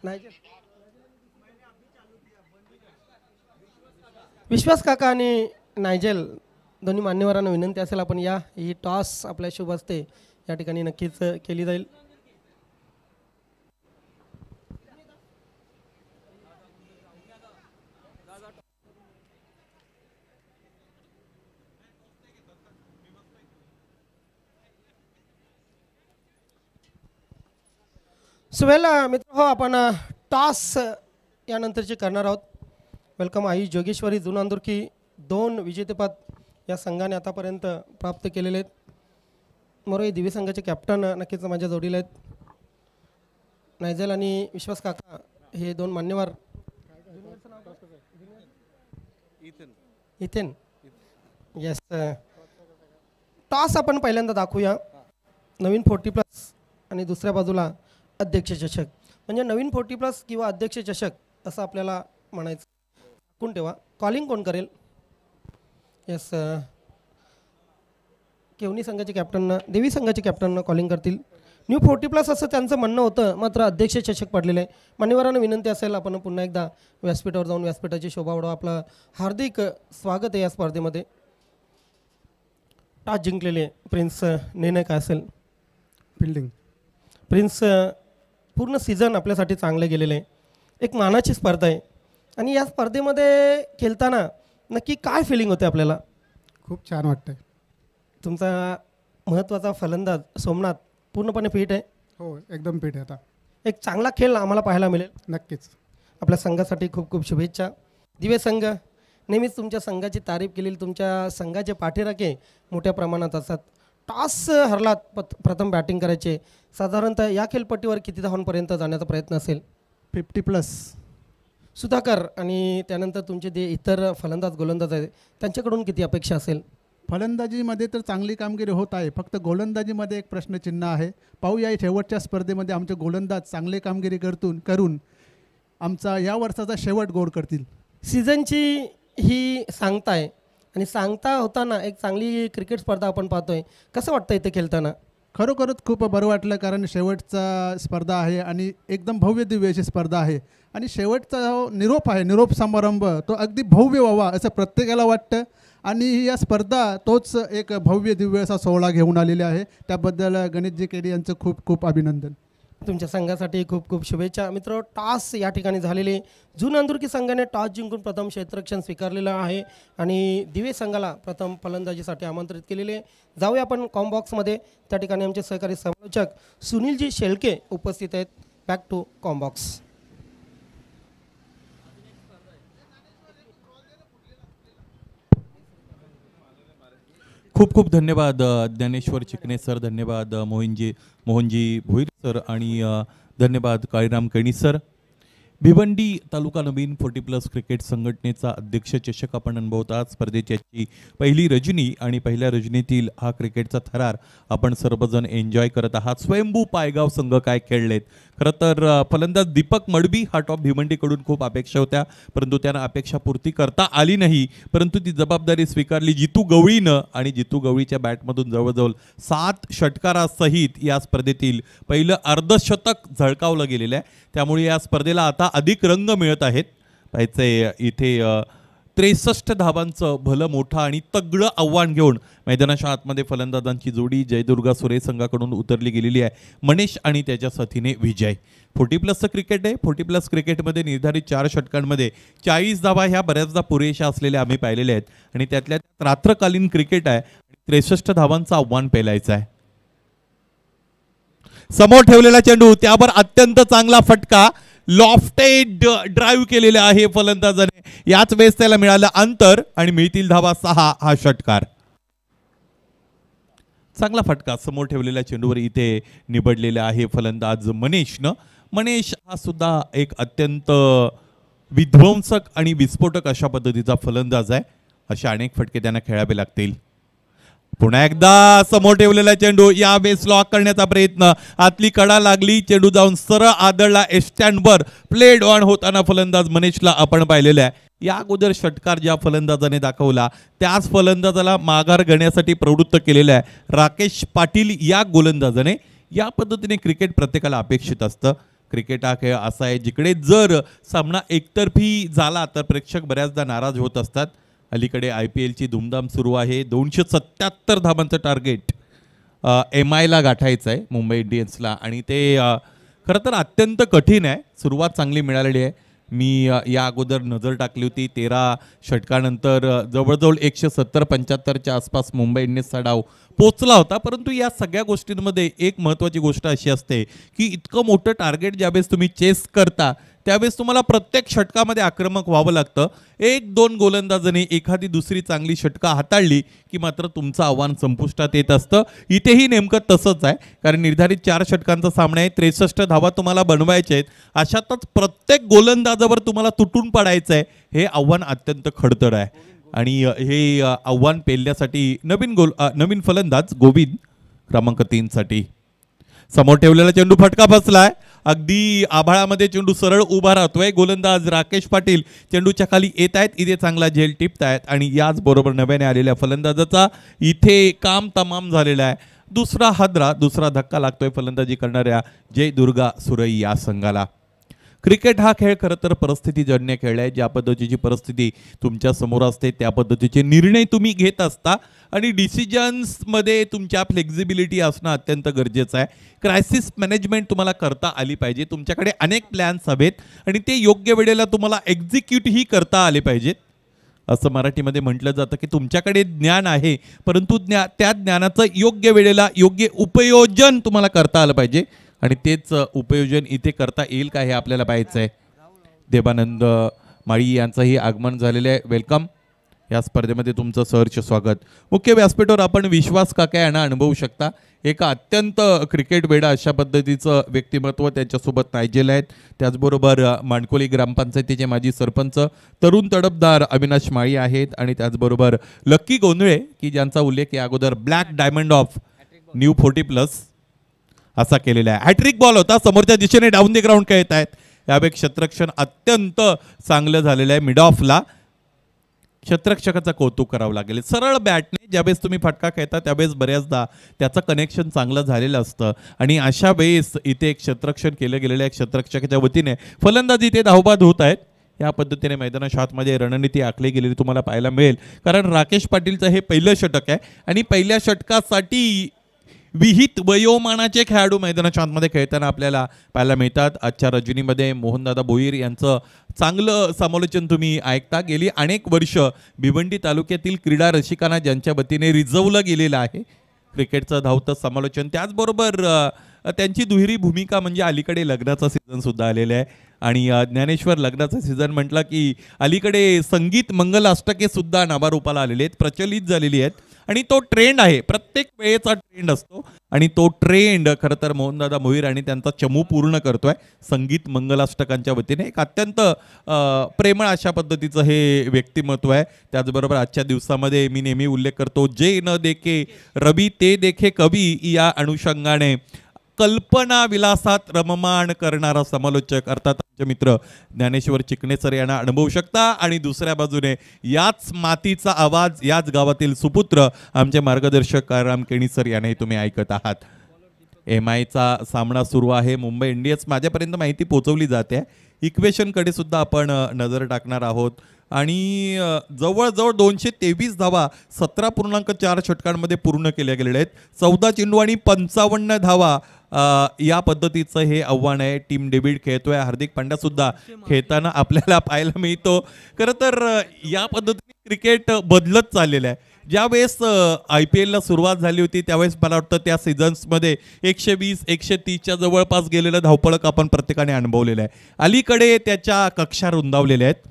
Nigel विश्वास काका आणि Nigel दोन्ही मान्यवरांना विनंती असेल आपण या, ही टॉस आपल्या शुभ असते या ठिकाणी नक्कीच केली जाईल. सुवेल मित्र हो, आपण टॉस यानंतरची करणार आहोत. वेलकम आई जोगेश्वरी जुनांदुर्की 2 विजेतेपद या संघाने आतापर्यंत प्राप्त केलेले आहेत. मोरे दिव्य संघाचे कॅप्टन नक्कीच माझ्या जोडीला आहेत. नायजेल आणि विश्वास काका हे 2 मान्यवर. Ethane yes. टॉस आपण पहिल्यांदा दाखवूया. नवीन 40+ आणि दुसऱ्या बाजूला अध्यक्ष चषक, म्हणजे नवीन 40+ किंवा अध्यक्ष चषक असं आपल्याला म्हणायचं. कोण ठेवा कॉलिंग कोण करेल? येस, केवनी संघाचे कॅप्टन देवी संघाचे कॅप्टन कॉलिंग करतील. न्यू 40+ असं त्यांचं म्हणणं होतं, मात्र अध्यक्ष चषक पडलेलं आहे. मान्यवरांना विनंती असेल आपण पुन्हा एकदा व्यासपीठावर जाऊन व्यासपीठाची शोभा वाढवा. आपलं हार्दिक स्वागत आहे या स्पर्धेमध्ये. टॉस जिंकलेले प्रिन्स, निर्णय काय असेल? फिल्डिंग. प्रिन्स, पूर्ण सीझन आपल्यासाठी चांगलं गेलेलं आहे. एक मानाची स्पर्धा आहे आणि या स्पर्धेमध्ये खेळताना नक्की काय फिलिंग होते आपल्याला? खूप छान वाटतंय. तुमचा महत्त्वाचा फलंदाज सोमनाथ पूर्णपणे फिट आहे? हो, एकदम फिट आहे आता. एक चांगला खेळ आम्हाला पाहायला मिळेल नक्कीच. आपल्या संघासाठी खूप खूप शुभेच्छा. दिव्य संघ नेहमीच तुमच्या संघाची तारीफ केलेली, तुमच्या संघाचे पाठीराखे मोठ्या प्रमाणात असतात. टॉस हरलात, प्रथम बॅटिंग करायचे. साधारणतः या खेळपट्टीवर किती धावांपर्यंत जाण्याचा प्रयत्न असेल? 50+. सुधाकर आणि त्यानंतर तुमचे जे इतर फलंदाज गोलंदाज आहेत त्यांच्याकडून किती अपेक्षा असेल? फलंदाजीमध्ये तर चांगली कामगिरी होत आहे, फक्त गोलंदाजीमध्ये एक प्रश्नचिन्ह आहे. पाहूया शेवटच्या स्पर्धेमध्ये आमचे गोलंदाज चांगले कामगिरी करून आमचा या वर्षाचा शेवट गोड करतील. सीझनची ही सांगताय आणि सांगता होताना एक चांगली क्रिकेट स्पर्धा आपण पाहतोय. कसं वाटतं इथे खेळताना? खरोखरच खूप बरं वाटलं, कारण शेवटचा स्पर्धा आहे आणि एकदम भव्य दिव्य अशी स्पर्धा आहे. आणि शेवटचा जो निरोप आहे, निरोप समारंभ, तो अगदी भव्य व्हावा असं प्रत्येकाला वाटतं. आणि या स्पर्धा तोच एक भव्य दिव्य असा सोहळा घेऊन आलेला आहे. त्याबद्दल गणेशजी केडी यांचं खूप खूप अभिनंदन. तुमच्या संघासाठी खूप खूप शुभेच्छा. मित्र, टॉस या ठिकाणी झालेले. जुनांदुर्की संघाने टॉस जिंकून प्रथम क्षेत्ररक्षण स्वीकारलेलं आहे आणि दिवे संघाला प्रथम फलंदाजीसाठी आमंत्रित केलेले. जाऊया आपण कॉम्बॉक्समध्ये. त्या ठिकाणी आमचे सहकारी समालोचक सुनीलजी शेळके उपस्थित आहेत. Back to combox. खूप खूप धन्यवाद ज्ञानेश्वर चिकणे सर, धन्यवाद मोहनजी भोईर सर आणि धन्यवाद काळीराम कैणी सर. भिवंडी तालुका नवीन 40+ क्रिकेट संघटनेचा अध्यक्ष चषक आपण अनुभवतात. स्पर्धेची आजची पहिली रजनी आणि पहिल्या रजनीतील हा क्रिकेटचा थरार आपण सर्वजण एन्जॉय करत आहात. स्वयंभू पायगाव संघ काय खेळलेत. खरं तर फलंदाज दीपक मडबी हा टॉप भिवंडीकडून खूप अपेक्षा होत्या, परंतु त्यांना अपेक्षा पूर्ती करता आली नाही. परंतु ती जबाबदारी स्वीकारली जितू गवळीनं आणि जितू गवळीच्या बॅटमधून जवळजवळ 7 षटकारासहित या स्पर्धेतील पहिलं अर्धशतक झळकावलं गेलेलं आहे. त्यामुळे या स्पर्धेला आता अधिक रंग मिळत आहेत. पाहायचंय इथे 63 धावांचं भलं मोठं आणि तगडं आव्हान घेऊन मैदानाच्या आतमध्ये फलंदाजांची जोडी जयदुर्गा सुरे संघाकडून उतरली गेलेली आहे. मनीष आणि त्याच्या साथीने विजय. 40+ क्रिकेट आहे. 40+ क्रिकेटमध्ये निर्धारित 4 षटकांमध्ये 40 धावा ह्या बऱ्याचदा पुरेशा असलेल्या आम्ही पाहिलेल्या आहेत आणि त्यातल्या रात्रकालीन क्रिकेट आहे. 63 धावांचं आव्हान पेलायचं आहे. समोर ठेवलेला चेंडू, त्यावर अत्यंत चांगला फटका, लॉफ्टेड ड्राईव्ह केलेले आहे फलंदाजाने. याच वेळेस त्याला मिळालं अंतर आणि मिळतील धावा 6 हा षटकार. चांगला फटका समोर ठेवलेल्या चेंडूवर इथे निबडलेला आहे फलंदाज मनीषनं. मनीष हा सुद्धा एक अत्यंत विध्वंसक आणि विस्फोटक अशा पद्धतीचा फलंदाज आहे. अशा अनेक फटके त्यांना खेळावे लागतील. पुन्हा एकदा समोर ठेवलेला चेंडू, यावेळेस लॉक करण्याचा प्रयत्न, आतली कडा लागली, चेंडू जाऊन सरळ आदळला एस्टँडवर. प्लेड ऑन होताना फलंदाज मनीषला आपण पाहिलेलं आहे. या अगोदर षटकार ज्या फलंदाजाने दाखवला त्याच फलंदाजाला माघार घेण्यासाठी प्रवृत्त केलेलं आहे राकेश पाटील या गोलंदाजाने. या पद्धतीने क्रिकेट प्रत्येकाला अपेक्षित असतं, क्रिकेट हा खेळ असा आहे जिकडे जर सामना एकतर्फी झाला तर प्रेक्षक बऱ्याचदा नाराज होत असतात. अलीकडे IPLची धूमधाम सुरू आहे. 277 धावांचं टार्गेट MIला गाठायचं आहे मुंबई इंडियन्सला आणि ते खरं तर अत्यंत कठीण आहे. सुरुवात चांगली मिळालेली आहे. मी या अगोदर नजर टाकली होती 13 षटकानंतर जवळजवळ 170-75च्या आसपास मुंबई इंडियन्सचा डाव पोचला होता. परंतु या सगळ्या गोष्टींमध्ये एक महत्त्वाची गोष्ट अशी असते की इतकं मोठं टार्गेट ज्यावेळेस तुम्ही चेस करता त्यावेळेस तुम्हाला प्रत्येक षटकामध्ये आक्रमक व्हावं लागतं. 1-2 गोलंदाजांनी एखादी दुसरी चांगली षटका हाताळली की मात्र तुमचं आव्हान संपुष्टात येत असतं. इथेही नेमकं तसंच आहे, कारण निर्धारित 4 षटकांचा सामना आहे. 63 धावा तुम्हाला बनवायच्या आहेत. अशातच प्रत्येक गोलंदाजावर तुम्हाला तुटून पडायचं आहे. हे आव्हान अत्यंत खडतर आहे आणि हे आव्हान पेलण्यासाठी नवीन फलंदाज गोविंद क्रमांक 3 साठी समोर ठेवलेला चेंडू फटका बसलाय. अगदी आभाळामध्ये चेंडू सरळ उभा राहतोय. गोलंदाज राकेश पाटील चेंडूच्या खाली येत आहेत. इथे चांगला झेल टिपतायत आणि याच बरोबर नव्याने आलेल्या फलंदाजाचा इथे काम तमाम झालेला आहे. दुसरा धक्का लागतोय फलंदाजी करणाऱ्या जय दुर्गा सुरई या संघाला. क्रिकेट हा खेळ खरं तर परिस्थितीजन्य खेळ आहे. ज्या पद्धतीची परिस्थिती तुमच्या समोर असते त्या पद्धतीचे निर्णय तुम्ही घेत असता आणि डिसिजन्समध्ये तुमच्या फ्लेक्झिबिलिटी असणं अत्यंत गरजेचं आहे. क्रायसिस मॅनेजमेंट तुम्हाला करता आली पाहिजे. तुमच्याकडे अनेक प्लॅन्स हवेत आणि ते योग्य वेळेला तुम्हाला एक्झिक्यूटही करता आले पाहिजेत. असं मराठीमध्ये म्हटलं जातं की तुमच्याकडे ज्ञान आहे परंतु त्या ज्ञानाचं योग्य वेळेला योग्य उपयोजन तुम्हाला करता आलं पाहिजे आणि तेच उपयोजन इथे करता येईल का हे आपल्याला पाहायचं आहे. देवानंद माळी यांचंही आगमन झालेलं आहे. वेलकम. या स्पर्धेमध्ये तुमचं सहर्ष स्वागत. मुख्य व्यासपीठावर आपण विश्वास काका यांना अनुभवू शकता. एका अत्यंत क्रिकेट वेडा अशा पद्धतीचं व्यक्तिमत्व त्यांच्यासोबत नायजेल आहेत. त्याचबरोबर माणकोली ग्रामपंचायतीचे माजी सरपंच तरुण तडफदार अविनाश माळी आहेत आणि त्याचबरोबर लक्की गोंधळे की ज्यांचा उल्लेख या अगोदर ब्लॅक डायमंड ऑफ न्यू 40+ असा केलेला आहे. हॅट्रिक बॉल होता. समोरच्या दिशेने डाऊन द ग्राउंड खेळत आहेत. यावेळी क्षेत्ररक्षण अत्यंत चांगलं झालेलं आहे. मिड ऑफला क्षेत्ररक्षकाचं कौतुक करावं लागेल. सरळ बॅटने ज्यावेळेस तुम्ही फटका खेळता त्यावेळेस बऱ्याचदा त्याचं कनेक्शन चांगलं झालेलं असतं आणि अशा वेळेस इथे एक क्षेत्ररक्षण केलं गेलेलं आहे. क्षेत्ररक्षकाच्या वतीने फलंदाजी इथे धावबाद होत आहेत. या पद्धतीने मैदानाच्या आतमध्ये रणनीती आखली गेलेली तुम्हाला पाहायला मिळेल, कारण राकेश पाटीलचं हे पहिलं षटक आहे आणि पहिल्या षटकासाठी विहित वयोमानाचे खेळाडू मैदानाच्या आतमध्ये खेळताना आपल्याला पाहायला मिळतात. आजच्या रजनीमध्ये मोहनदादा भोईर यांचं चांगलं समालोचन तुम्ही ऐकता. गेली अनेक वर्ष भिवंडी तालुक्यातील क्रीडा रसिकांना ज्यांच्या वतीने रिझवलं गेलेलं आहे क्रिकेटचं धावतं समालोचन. त्याचबरोबर त्यांची दुहेरी भूमिका म्हणजे अलीकडे लग्नाचा सीझनसुद्धा आलेला आहे आणि ज्ञानेश्वर लग्नाचा सीझन म्हटलं की अलीकडे संगीत मंगल अष्टके सुद्धा नावारूपाला आलेले आहेत, प्रचलित झालेली आहेत आणि तो ट्रेंड आहे. प्रत्येक वेळेचा ट्रेंड असतो आणि तो ट्रेंड खरं तर मोहनदादा भोईर आणि त्यांचा चमू पूर्ण करतोय. संगीत मंगलाष्टकांच्या वतीने एक अत्यंत प्रेमळ अशा पद्धतीचं हे व्यक्तिमत्व आहे. त्याचबरोबर आजच्या दिवसामध्ये मी नेहमी उल्लेख करतो, जे न देखे रवी ते देखे कवी या अनुषंगाने कल्पना विलासात रममाण करणारा समालोचक अर्थात आमचे मित्र ज्ञानेश्वर चिकणे सर यांना अनुभवू शकता आणि दुसऱ्या बाजूने याच मातीचा आवाज याच गावातील सुपुत्र आमचे मार्गदर्शक कायराम केणी सर यांनाही तुम्ही ऐकत आहात. MIचा सामना सुरू आहे. मुंबई इंडियन्स माझ्यापर्यंत माहिती पोहोचवली जाते. इक्वेशनकडे सुद्धा आपण नजर टाकणार आहोत आणि जवळजवळ 223 धावा 17.4 षटकांमध्ये पूर्ण केल्या गेलेल्या आहेत. 14 चेंडू आणि 55 धावा या पद्धतीचं हे आव्हान आहे. टीम डेव्हिड खेळतोय. हार्दिक पांड्या सुद्धा खेळताना आपल्याला पाहायला मिळतो. खरं तर या पद्धतीने क्रिकेट बदलत चाललेलं आहे. ज्यावेळेस IPLला सुरुवात झाली होती त्यावेळेस मला वाटतं त्या सीझन्समध्ये 120-130च्या जवळपास गेलेलं धावपळक आपण प्रत्येकाने अनुभवलेलं आहे. अलीकडे त्याच्या कक्षा रुंदावलेल्या आहेत.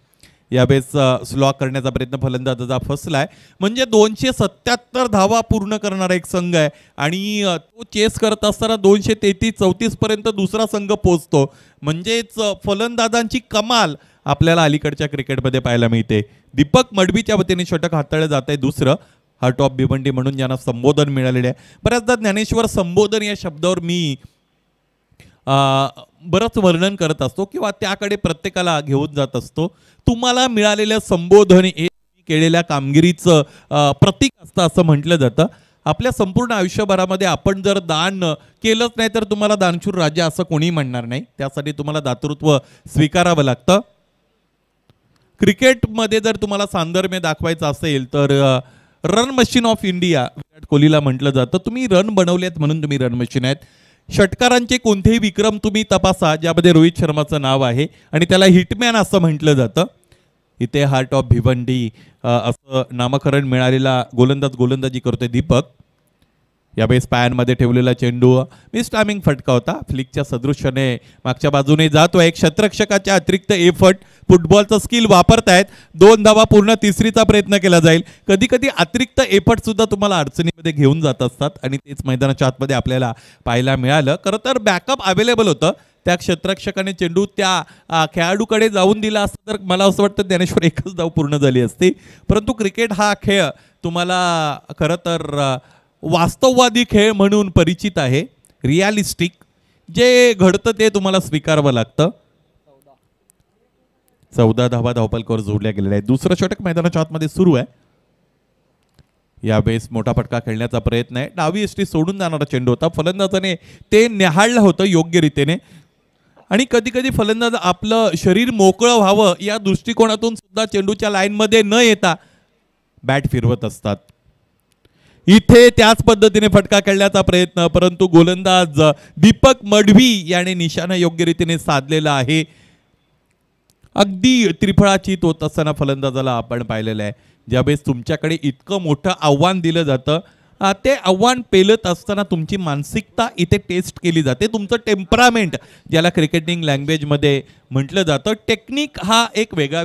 यावेळेस स्लॉक करण्याचा प्रयत्न फलंदाजाचा फसलाय. म्हणजे 277 धावा पूर्ण करणारा एक संघ आहे आणि तो चेस करत असताना 233-34 पर्यंत दुसरा संघ पोहोचतो. म्हणजेच फलंदाजांची कमाल आपल्याला अलीकडच्या क्रिकेटमध्ये पाहायला मिळते. दीपक मडवीच्या वतीने षटक हाताळलं जात आहे. दुसरं हार्ट ऑफ भिवंडी म्हणून ज्यांना संबोधन मिळालेले आहे. बऱ्याचदा ज्ञानेश्वर संबोधन या शब्दावर मी बरंच वर्णन करत असतो किंवा त्याकडे प्रत्येकाला घेऊन जात असतो. तुम्हाला मिळालेलं संबोधन हे केलेल्या कामगिरीचं प्रतीक असतं असं म्हटलं जातं. आपल्या संपूर्ण आयुष्यभरामध्ये आपण जर दान केलंच नाही तर तुम्हाला दानशूर राजा असं कोणी म्हणणार नाही. त्यासाठी तुम्हाला दातृत्व स्वीकारावं लागतं. क्रिकेटमध्ये जर तुम्हाला साधर्म्य दाखवायचं असेल तर रन मशीन ऑफ इंडिया विराट कोहलीला म्हटलं जातं. तुम्ही रन बनवलेत म्हणून तुम्ही रन मशीन आहेत. षटकारांचे कोणतेही विक्रम तुम्ही तपासा ज्यामध्ये रोहित शर्माचं नाव आहे आणि त्याला हिटमॅन असं म्हटलं जातं. इथे हार्ट ऑफ भिवंडी असं नामकरण मिळालेला गोलंदाजी करतोय दीपक. यावेळेस पायांमध्ये ठेवलेला चेंडू मिस टायमिंग फटका होता. फ्लिकच्या सदृश्याने मागच्या बाजूने जातोय. एक क्षेत्ररक्षकाच्या अतिरिक्त एफर्ट फुटबॉलचं स्किल वापरतायत. 2 धावा पूर्ण, तिसरीचा प्रयत्न केला जाईल. कधी कधी अतिरिक्त एफर्ट सुद्धा तुम्हाला अडचणीमध्ये घेऊन जात असतात आणि तेच मैदानाच्या आतमध्ये आपल्याला पाहायला मिळालं. खरं तर बॅकअप अवेलेबल होतं. त्या क्षेत्ररक्षकाने चेंडू त्या खेळाडूकडे जाऊन दिला असता तर मला असं वाटतं ज्ञानेश्वर एकच धाव पूर्ण झाली असती. परंतु क्रिकेट हा खेळ तुम्हाला खरं तर वास्तववादी खेळ म्हणून परिचित आहे. रियालिस्टिक जे घडतं ते तुम्हाला स्वीकारावं लागतं. 14 धावा धावपलकावर जोडल्या गेलेल्या आहेत. दुसरं षटक मैदानाच्या आतमध्ये सुरू आहे. यावेळेस मोठा फटका खेळण्याचा प्रयत्न आहे. डावी यष्टी सोडून जाणारा चेंडू होता. फलंदाजाने ते न्याहाळलं होतं योग्य रीतीने आणि कधी कधी फलंदाज आपलं शरीर मोकळं व्हावं या दृष्टिकोनातून सुद्धा चेंडूच्या लाईनमध्ये न येता बॅट फिरवत असतात. इथे त्याच पद्धतीने फटका खेळण्याचा प्रयत्न, परंतु गोलंदाज दीपक मडवी याने निशाणा योग्य रीतीने साधलेला आहे. अगदी त्रिफळाचीत होत असताना फलंदाजाला आपण पाहिलेलं आहे. ज्यावेळेस तुमच्याकडे इतकं मोठं आव्हान दिलं जातं ते आव्हान पेलत असताना तुमची मानसिकता इथे टेस्ट केली जाते. तुमचं टेम्परामेंट ज्याला क्रिकेटिंग लँग्वेजमध्ये म्हटलं जातं. टेक्निक हा एक वेगळा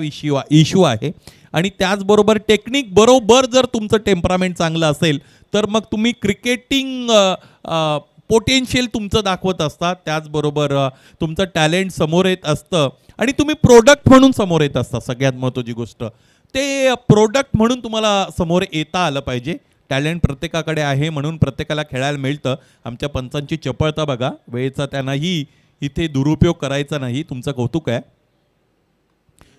इश्यू आहे आणि त्याचबरोबर टेक्निक बरोबर जर तुमचं टेम्परामेंट चांगलं असेल तर मग तुम्ही क्रिकेटिंग पोटेन्शियल तुमचं दाखवत असतात. त्याचबरोबर तुमचं टॅलेंट समोर येत असतं आणि तुम्ही प्रोडक्ट म्हणून समोर येत असता. सगळ्यात महत्त्वाची गोष्ट ते प्रोडक्ट म्हणून तुम्हाला समोर येता आलं पाहिजे. टॅलेंट प्रत्येकाकडे आहे म्हणून प्रत्येकाला खेळायला मिळतं. आमच्या पंचांची चपळता बघा. वेळेचा त्यांनाही इथे दुरुपयोग करायचा नाही. तुमचं कौतुक आहे.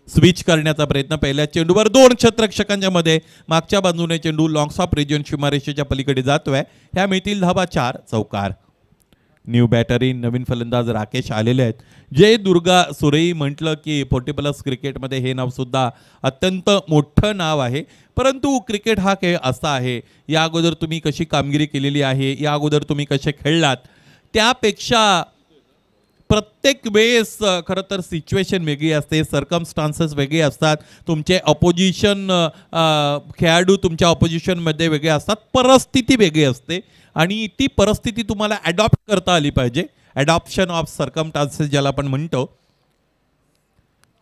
स्विच करण्याचा प्रयत्न पहिल्या चेंडूवर 2 क्षेत्ररक्षकांच्या मध्ये मागच्या बाजूने चेंडू लॉंग स्टॉप रिजन सीमारेषेच्या पलीकडे जातोय. ह्या मिळतील धावा 4 चौकार. न्यू बॅटरी नवीन फलंदाज राकेश आलेले आहेत. जय दुर्गा सुरेई म्हटलं की 40+ क्रिकेटमध्ये हे नाव सुद्धा अत्यंत मोठं नाव आहे. परंतु क्रिकेट हा खेळ असा आहे. या अगोदर तुम्ही कशी कामगिरी केलेली आहे, या अगोदर तुम्ही कसे खेळलात त्यापेक्षा प्रत्येक वेळेस खरं तर सिच्युएशन वेगळी असते. सर्कमस्टान्सेस वेगळे असतात. तुमचे ऑपोजिशन खेळाडू तुमच्या ऑपोजिशनमध्ये वेगळे असतात. परिस्थिती वेगळी असते आणि ती परिस्थिती तुम्हाला ॲडॉप्ट करता आली पाहिजे. ॲडॉप्शन ऑफ सर्कमस्टान्सेस ज्याला आपण म्हणतो.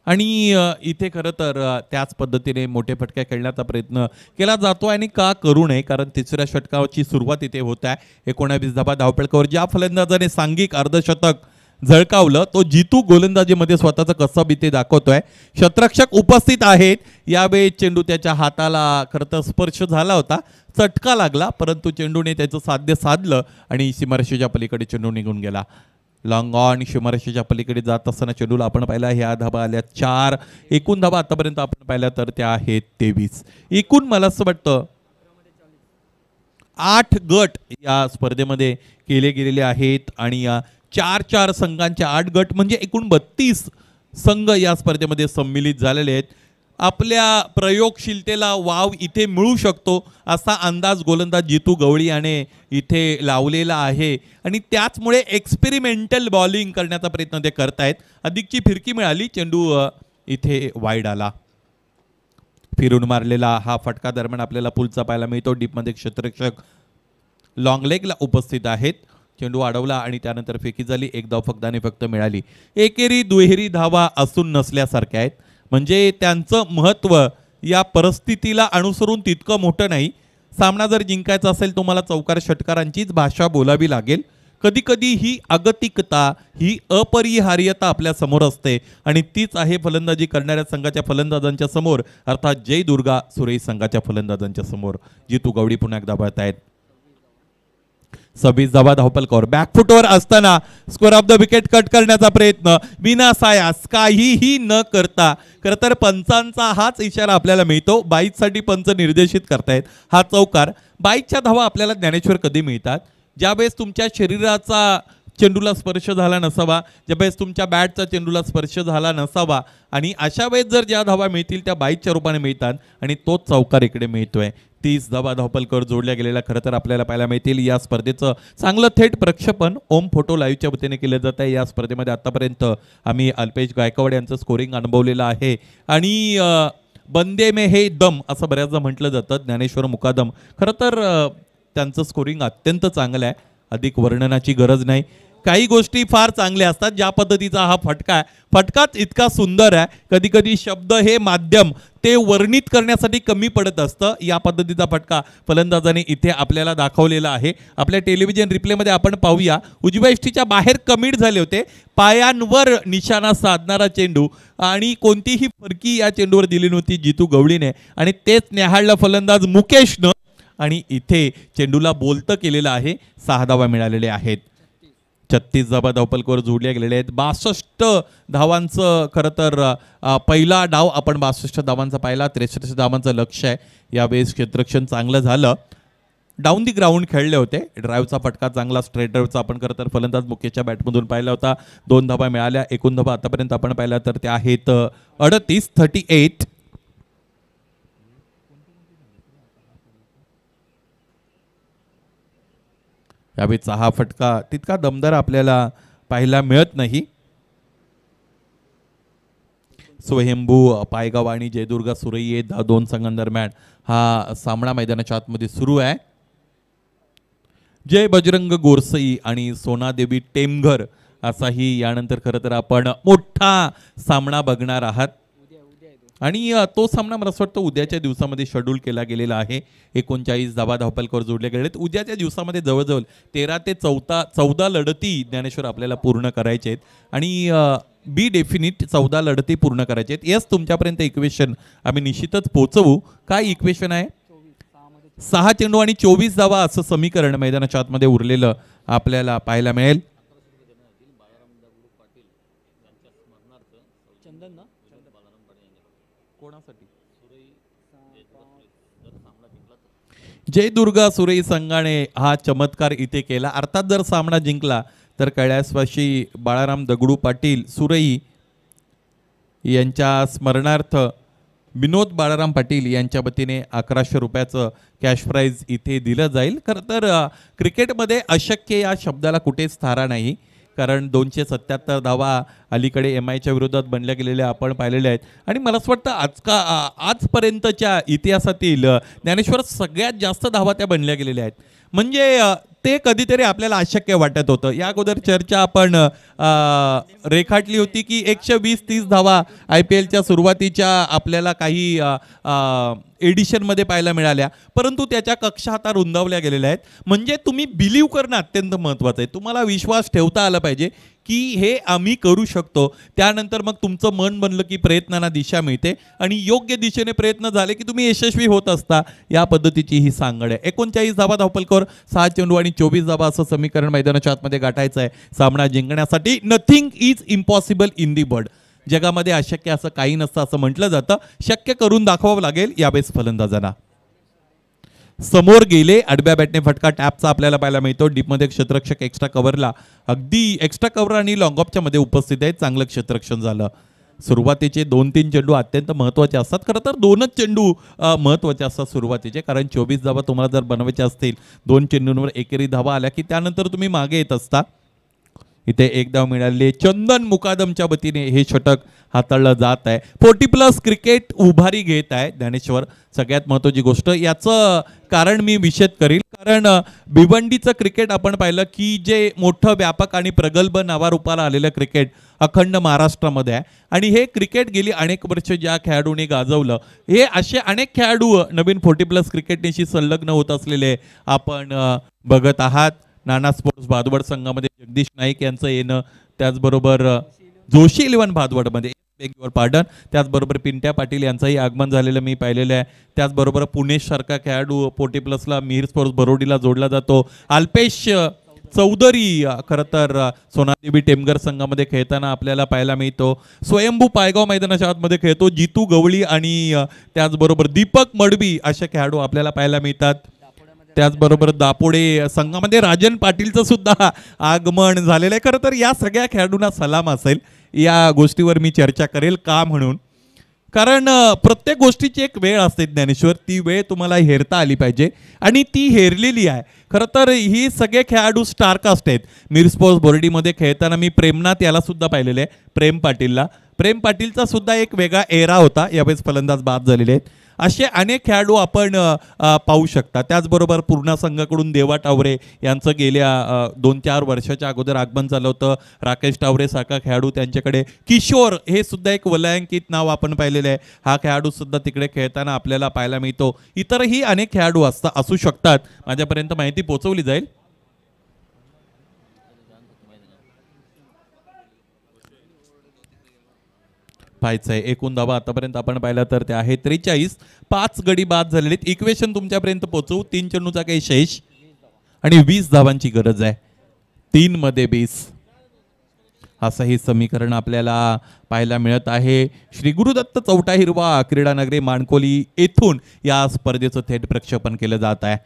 आणि इथे खरं तर त्याच पद्धतीने मोठे फटके खेळण्याचा प्रयत्न केला जातो आणि का करू नये, कारण तिसऱ्या षटकाची सुरुवात इथे होत आहे. 19 धावा धावपळकावर ज्या फलंदाजाने सांघिक अर्धशतक झळकावलं तो जितू गोलंदाजीमध्ये स्वतःचं कसब इथे दाखवतोय. क्षेत्ररक्षक उपस्थित आहेत. यावेळी चेंडू त्याच्या हाताला खरं तर स्पर्श झाला होता, चटका लागला, परंतु चेंडूने त्याचं साध्य साधलं आणि सीमारेषेच्या पलीकडे चेंडू निघून गेला. लॉंग ऑन सीमारेषेच्या पलीकडे जात असताना चेंडूला आपण पाहिला ह्या धावा आल्या 4. एकूण धावा आतापर्यंत आपण पाहिल्या तर त्या आहेत 23. एकूण मला असं वाटतं 8 गट या स्पर्धेमध्ये केले गेलेले आहेत आणि 4 संघांचे 8 गट म्हणजे एकूण 32 संघ या स्पर्धेमध्ये सम्मिलित झालेले आहेत. आपल्या प्रयोगशीलतेला वाव इथे मिळू शकतो असा अंदाज गोलंदाज जितू गवळी याने इथे लावलेला आहे आणि त्याचमुळे एक्सपेरिमेंटल बॉलिंग करण्याचा प्रयत्न ते करतायत. अधिकची फिरकी मिळाली, चेंडू इथे वाईड आला. फिरून मारलेला हा फटका दरम्यान आपल्याला पुलचा पाहायला मिळतो. डीपमध्ये क्षेत्ररक्षक लॉंग लेगला उपस्थित आहेत. चेंडू अडवला आणि त्यानंतर फेकी झाली. 1 धाव फक्त मिळाली. एकेरी दुहेरी धावा असून नसल्यासारख्या आहेत. म्हणजे त्यांचं महत्त्व या परिस्थितीला अनुसरून तितकं मोठं नाही. सामना जर जिंकायचा असेल तुम्हाला चौकार षटकारांचीच भाषा बोलावी लागेल. कधी कधी ही अगतिकता, ही अपरिहार्यता आपल्या समोर असते आणि तीच आहे फलंदाजी करणाऱ्या संघाच्या फलंदाजांच्या समोर, अर्थात जय दुर्गा सुरेई संघाच्या फलंदाजांच्या समोर. जितू गवळी पुन्हा एकदा बळत आहेत. 26 धावा धावपलकावर बॅकफुटवर असताना score of the wicket cut करण्याचा प्रयत्न विनासायास काहीही न करता. खरं तर पंचांचा हाच इशारा आपल्याला मिळतो. 22 साठी पंच निर्देशित करतायत. हा चौकार बाईकच्या धावा आपल्याला ज्ञानेश्वर कधी मिळतात? ज्यावेळेस तुमच्या शरीराचा चेंडूला स्पर्श झाला नसावा, ज्यावेळेस तुमच्या बॅटचा चेंडूला स्पर्श झाला नसावा, आणि अशा वेळेस जर ज्या धावा मिळतील त्या बाईकच्या रूपाने मिळतात आणि तोच चौकार इकडे मिळतोय. 30 धावा धावपलकर जोडल्या गेलेल्या खरं तर आपल्याला पाहायला मिळतील. या स्पर्धेचं चांगलं थेट प्रक्षेपण ओम फोटो लाईव्हच्या वतीने केलं जात आहे. या स्पर्धेमध्ये आतापर्यंत आम्ही अल्पेश गायकवाड यांचं स्कोरिंग अनुभवलेलं आहे आणि बंदे में हे दम असं बऱ्याचदा म्हटलं जातं. ज्ञानेश्वर मुकादम खरं तर त्यांचं स्कोरिंग अत्यंत चांगलं आहे, अधिक वर्णनाची गरज नाही. काही गोष्टी फार चांगल्या असतात. ज्या पद्धतीचा हा फटका आहे, फटकाच इतका सुंदर आहे, कधी कधी शब्द हे माध्यम ते वर्णित करण्यासाठी कमी पडत असतं. या पद्धतीचा फटका फलंदाजाने इथे आपल्याला दाखवलेला आहे. आपल्या टेलिव्हिजन रिप्लेमध्ये आपण पाहूया. उजव्या यष्टीच्या बाहेर कमिट झाले होते, पायांवर निशाणा साधणारा चेंडू आणि कोणतीही फरकी या चेंडूवर दिली नव्हती जितू गवळीने, आणि तेच न्याहाळलं फलंदाज मुकेशनं आणि इथे चेंडूला बोलतं केलेलं आहे. 6 धावा मिळालेले आहेत. 36 धावा धावपलकावर जोडल्या गेलेल्या आहेत. 62 धावांचं खरं तर पहिला डाव आपण 62 धावांचा पाहिला. 63 धावांचं लक्ष आहे. यावेळेस क्षेत्ररक्षण चांगलं झालं. डाऊन दी ग्राउंड खेळले होते. ड्राईव्हचा फटका चांगला, स्ट्रेट ड्राईव्हचा आपण खरं तर फलंदाज मुकेशच्या बॅटमधून पाहिला होता. 2 धावा मिळाल्या. एकूण धावा आतापर्यंत आपण पाहिल्या तर त्या आहेत 38. यावेळीचा हा फटका तितका दमदार आपल्याला पाहायला मिळत नाही. स्वयंभू पायगाव आणि जयदुर्गा सुरई 2 संघांदरम्यान हा सामना मैदानाच्या आतमध्ये सुरू आहे. जय बजरंग गोरसई आणि सोनादेवी टेमघर असाही यानंतर खरं तर आपण मोठा सामना बघणार आहात आणि तो सामना मला असं वाटतं उद्याच्या दिवसामध्ये शेड्यूल केला गेलेला आहे. 39 धावा धावपलकावर जोडले गेले आहेत. उद्याच्या दिवसामध्ये जवळजवळ 13 ते 14 लढती ज्ञानेश्वर आपल्याला पूर्ण करायचे आहेत आणि बी डेफिनिट 14 लढती पूर्ण करायचे आहेत. येस, तुमच्यापर्यंत इक्वेशन आम्ही निश्चितच पोहोचवू. काय इक्वेशन आहे? 6 चेंडू आणि 24 धावा असं समीकरण मैदानाच्या आतमध्ये उरलेलं आपल्याला पाहायला मिळेल. जय दुर्गा सुरई संघाने हा चमत्कार इथे केला. अर्थात जर सामना जिंकला तर कैलासवासी बाळाराम दगडू पाटील सुरई यांच्या स्मरणार्थ विनोद बाळाराम पाटील यांच्या वतीने 1100 रुपयाचं कॅश प्राईज इथे दिलं जाईल. खरं तर क्रिकेटमध्ये अशक्य या शब्दाला कुठेच थारा नाही, कारण 277 धावा अलीकडे MIच्या विरोधात बनल्या गेलेल्या आपण पाहिलेल्या आहेत आणि मला असं वाटतं आजपर्यंतच्या इतिहासातील ज्ञानेश्वर सगळ्यात जास्त धावा त्या बनल्या गेलेल्या आहेत. म्हणजे ते कधीतरी आपल्याला अशक्य वाटत होतं. या अगोदर चर्चा आपण रेखाटली होती की 120-30 धावा IPLच्या सुरुवातीच्या आपल्याला काही एडिशनमध्ये पाहायला मिळाल्या, परंतु त्याच्या कक्षा आता रुंदावल्या गेलेल्या आहेत. म्हणजे तुम्ही बिलीव्ह करणं अत्यंत महत्त्वाचं आहे. तुम्हाला विश्वास ठेवता आला पाहिजे की हे आम्ही करू शकतो. त्यानंतर मग तुमचं मन बनलं की प्रयत्नांना दिशा मिळते आणि योग्य दिशेने प्रयत्न झाले की तुम्ही यशस्वी होत असता. या पद्धतीची ही सांगड आहे. 39 धावा धावपलकावर 6 चेंडू आणि 24 धावा असं समीकरण मैदानाच्या आतमध्ये गाठायचं आहे. सामना जिंकण्यासाठी nothing is impossible in the world. जगामध्ये अशक्य असं काही नसतं असं म्हटलं जातं. शक्य करून दाखवावं लागेल. यावेळेस फलंदाजांना समोर गेले. आडव्या बॅटने फटका टॅपचा आपल्याला पाहायला मिळतो. डीपमध्ये क्षेत्ररक्षक एक्स्ट्रा कव्हरला अगदी एक्स्ट्रा कव्हर आणि लॉंग ऑफच्या मध्ये उपस्थित आहेत. चांगलं क्षेत्ररक्षण झालं. सुरुवातीचे 2-3 चेंडू अत्यंत महत्त्वाचे असतात. खरं तर 2च चेंडू महत्त्वाचे असतात सुरुवातीचे, कारण 24 धावा तुम्हाला जर बनवायच्या असतील 2 चेंडूंवर एकेरी धावा आल्या की त्यानंतर तुम्ही मागे येत असता. इथे 1 धाव मिळाले. चंदन मुकादमच्या वतीने हे षटक हाताळलं जात आहे. 40+ क्रिकेट उभारी घेत आहे ज्ञानेश्वर. सगळ्यात महत्त्वाची गोष्ट, याचं कारण मी विशद करील, कारण भिवंडीचं क्रिकेट आपण पाहिलं की जे मोठं व्यापक आणि प्रगल्भ नावारूपाला आलेलं क्रिकेट अखंड महाराष्ट्रामध्ये आहे आणि हे क्रिकेट गेली अनेक वर्ष ज्या खेळाडूंनी गाजवलं, हे असे अनेक खेळाडू नवीन 40+ क्रिकेटशी संलग्न होत असलेले आपण बघत आहात. नाना स्पोर्ट्स भादवड संघामध्ये जगदीश नाईक यांचं येणं, त्याचबरोबर जोशी 11 भादवडमध्ये पार्डन, त्याचबरोबर पिंट्या पाटील यांचंही आगमन झालेलं मी पाहिलेलं आहे. त्याचबरोबर पुणेसारखा खेळाडू 40+ला मिहीर स्पोर्ट्स बरोडीला जोडला जातो. अल्पेश चौधरी खरं तर सोनादेवी टेमघर संघामध्ये खेळताना आपल्याला पाहायला मिळतो. स्वयंभू पायगाव मैदानाच्या आतमध्ये खेळतो. जितू गवळी आणि त्याचबरोबर दीपक मडवी असे खेळाडू आपल्याला पाहायला मिळतात. त्याचबरोबर दापोडे संघामध्ये राजन पाटीलचं सुद्धा आगमन झालेलं आहे. खरं तर या सगळ्या खेळाडूंना सलाम असेल, या गोष्टीवर मी चर्चा करेल का म्हणून, कारण प्रत्येक गोष्टीची एक वेळ असते ज्ञानेश्वर, ती वेळ तुम्हाला हेरता आली पाहिजे आणि ती हेरलेली आहे. खरं तर ही सगळे खेळाडू स्टारकास्ट आहेत. मिरस्पोर्ट्स बोर्डीमध्ये खेळताना मी प्रेमनाथ याला सुद्धा पाहिलेलं आहे, प्रेम पाटीलचा सुद्धा एक वेगळा एरा होता, यावेळेस फलंदाज बाद झालेले आहेत. असे अनेक खेळाडू आपण पाहू शकता. त्याचबरोबर पूर्णा संघाकडून देवा टावरे यांचं गेल्या 2-4 वर्षाच्या अगोदर आगमन झालं होतं. राकेश टावरे सारखा खेळाडू त्यांच्याकडे, किशोर हे सुद्धा एक वलयांकित नाव आपण पाहिलेलं आहे. हा खेळाडू सुद्धा तिकडे खेळताना आपल्याला पाहायला मिळतो. इतरही अनेक खेळाडू असू शकतात. माझ्यापर्यंत माहिती पोहोचवली जाईल. पाहायचं आहे एकूण धावा आतापर्यंत आपण पाहिला तर ते आहे 43. 5 गडी बाद झालेले आहेत. इक्वेशन तुमच्यापर्यंत पोहोचवू. 3 चेंडूचा काही शेष आणि 20 धावांची गरज आहे. 3 मध्ये 20 असं हे समीकरण आपल्याला पाहायला मिळत आहे. श्री गुरुदत्त चौटा हिरवा क्रीडानगरी माणकोली येथून या स्पर्धेचं थेट प्रक्षेपण केलं जात आहे.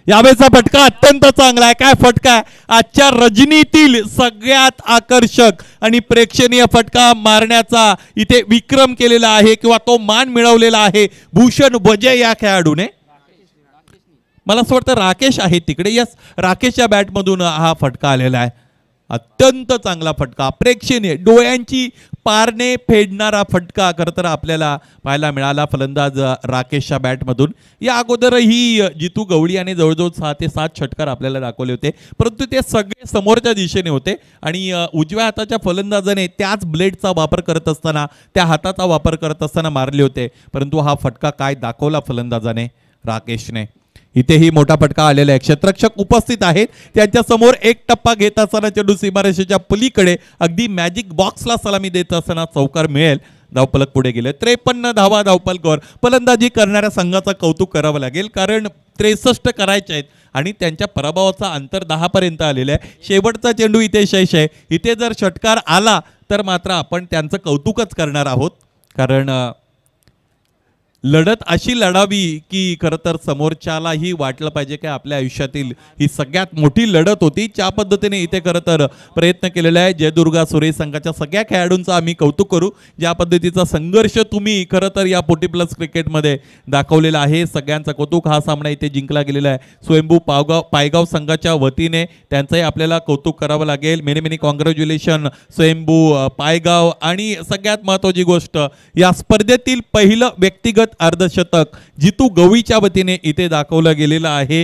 यावेळेचा फटका अत्यंत चांगला आहे. काय फटका आहे, आजच्या रजनीतील सगळ्यात आकर्षक आणि प्रेक्षणीय फटका मारण्याचा इथे विक्रम केलेला आहे किंवा तो मान मिळवलेला आहे भूषण बजे या खेळाडूने. मला असं वाटतं राकेश आहे तिकडे, यस, राकेशच्या बॅटमधून हा फटका आलेला आहे. अत्यंत चांगला फटका, प्रेक्षणीय, डोळ्यांची पारणे फेडणारा फटका खरं तर आपल्याला पाहायला मिळाला फलंदाज राकेशच्या बॅटमधून. या अगोदरही जितू गवळी याने जवळजवळ 6 ते 7 षटकार आपल्याला दाखवले होते, परंतु ते सगळे समोरच्या दिशेने होते आणि उजव्या हाताच्या फलंदाजाने त्याच ब्लेडचा वापर करत असताना, त्या हाताचा वापर करत असताना मारले होते. परंतु हा फटका काय दाखवला फलंदाजाने, राकेशने. इथेही मोठा फटका आलेला आहे. क्षेत्ररक्षक उपस्थित आहेत, त्यांच्या समोर एक टप्पा घेत असताना चेंडू सीमारेषेच्या पलीकडे अगदी मॅजिक बॉक्सला सलामी देत असताना चौकार मिळेल. धावफलक पुढे गेले. 53 धावा धावफलकावर. फलंदाजी करणाऱ्या संघाचं कौतुक करावं लागेल, कारण 63 करायचे आहेत आणि त्यांच्या पराभवाचा अंतर 10 पर्यंत आलेला आहे. शेवटचा चेंडू इथे शेष आहे. इथे जर षटकार आला तर मात्र आपण त्यांचं कौतुकच करणार आहोत, कारण लढत अशी लढावी की खरं तर समोरच्यालाही वाटलं पाहिजे की आपल्या आयुष्यातील ही सगळ्यात मोठी लढत होती. त्या पद्धतीने इथे खरं तर प्रयत्न केलेला आहे. जयदुर्गा सुरेश संघाच्या सगळ्या खेळाडूंचा आम्ही कौतुक करू. ज्या पद्धतीचा संघर्ष तुम्ही खरं तर या 40+ क्रिकेटमध्ये दाखवलेला आहे, सगळ्यांचा कौतुक. हा सामना इथे जिंकला गेलेला आहे स्वयंभू पायगाव संघाच्या वतीने, त्यांचंही आपल्याला कौतुक करावं लागेल. मेनी मेनी कॉंग्रॅच्युलेशन स्वयंभू पायगाव. आणि सगळ्यात महत्त्वाची गोष्ट, या स्पर्धेतील पहिलं व्यक्तिगत अर्धशतक जितू गवळीच्या वतीने इथे दाखवलं गेलेलं आहे.